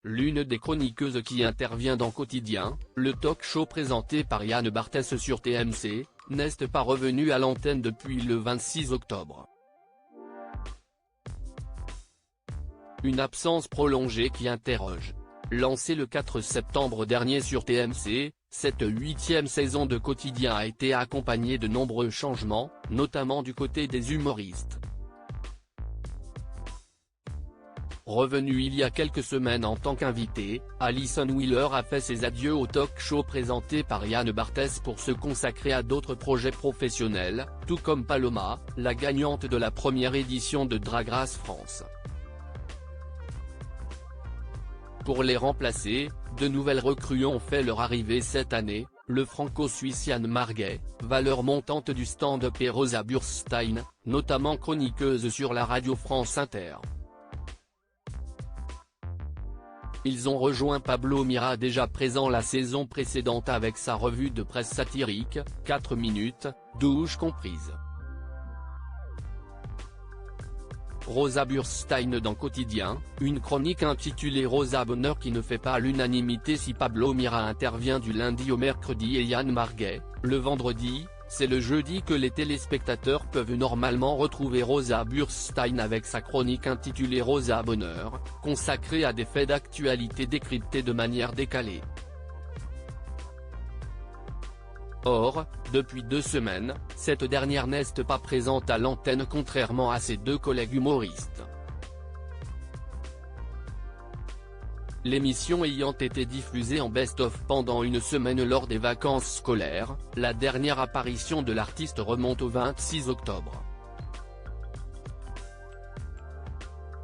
l'une des chroniqueuses qui intervient dans Quotidien, le talk show présenté par Yann Barthès sur TMC, n'est pas revenue à l'antenne depuis le 26 octobre. Une absence prolongée qui interroge. Lancée le 4 septembre dernier sur TMC, cette 8e saison de Quotidien a été accompagnée de nombreux changements, notamment du côté des humoristes. Revenue il y a quelques semaines en tant qu'invitée, Alison Wheeler a fait ses adieux au talk show présenté par Yann Barthès pour se consacrer à d'autres projets professionnels, tout comme Paloma, la gagnante de la première édition de Drag Race France. Pour les remplacer, de nouvelles recrues ont fait leur arrivée cette année, le franco-suisse Yann Marguet, valeur montante du stand-up, et Rosa Burstein, notamment chroniqueuse sur la radio France Inter. Ils ont rejoint Pablo Mira, déjà présent la saison précédente avec sa revue de presse satirique, 4 minutes, douche comprise. Rosa Burstein dans Quotidien, une chronique intitulée Rosa Bonheur qui ne fait pas l'unanimité si Pablo Mira intervient du lundi au mercredi et Yann Marguet, le vendredi. C'est le jeudi que les téléspectateurs peuvent normalement retrouver Rosa Burstein avec sa chronique intitulée Rosa Bonheur, consacrée à des faits d'actualité décryptés de manière décalée. Or, depuis 2 semaines, cette dernière n'est pas présente à l'antenne contrairement à ses 2 collègues humoristes. L'émission ayant été diffusée en best-of pendant une semaine lors des vacances scolaires, la dernière apparition de l'artiste remonte au 26 octobre.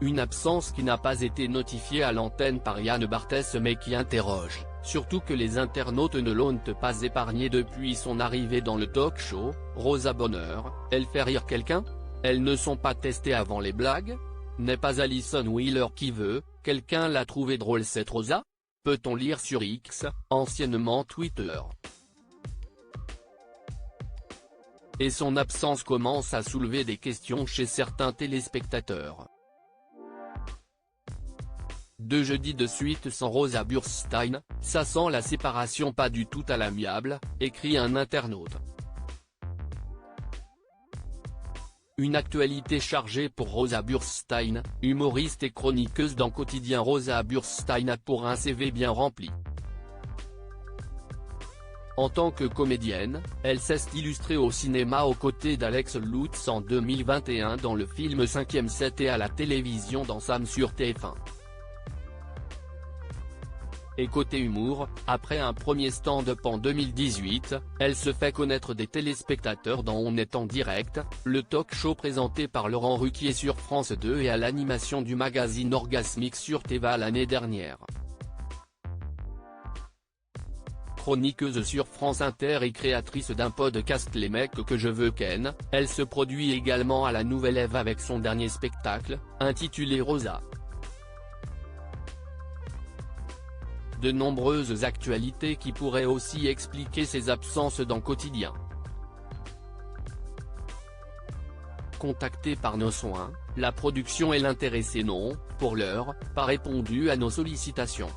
Une absence qui n'a pas été notifiée à l'antenne par Yann Barthès mais qui interroge, surtout que les internautes ne l'ont pas épargnée depuis son arrivée dans le talk show. Rosa Bonheur, elle fait rire quelqu'un? Elles ne sont pas testées avant les blagues? N'est pas Alison Wheeler qui veut, quelqu'un l'a trouvé drôle cette Rosa? Peut-on lire sur X, anciennement Twitter. Et son absence commence à soulever des questions chez certains téléspectateurs. 2 jeudis de suite sans Rosa Burstein, ça sent la séparation pas du tout à l'amiable, écrit un internaute. Une actualité chargée pour Rosa Burstein, humoriste et chroniqueuse dans Quotidien. Rosa Burstein a pour un CV bien rempli. En tant que comédienne, elle s'est illustrée au cinéma aux côtés d'Alex Lutz en 2021 dans le film 5e Set et à la télévision dans Sam sur TF1. Et côté humour, après un premier stand-up en 2018, elle se fait connaître des téléspectateurs dans On est en direct, le talk show présenté par Laurent Ruquier sur France 2 et à l'animation du magazine Orgasmique sur Téva l'année dernière. Chroniqueuse sur France Inter et créatrice d'un podcast Les mecs que je veux ken, elle se produit également à la Nouvelle Ève avec son dernier spectacle, intitulé Rosa. De nombreuses actualités qui pourraient aussi expliquer ses absences dans Quotidien. Contactée par nos soins, la production et l'intéressé n'ont, pour l'heure, pas répondu à nos sollicitations.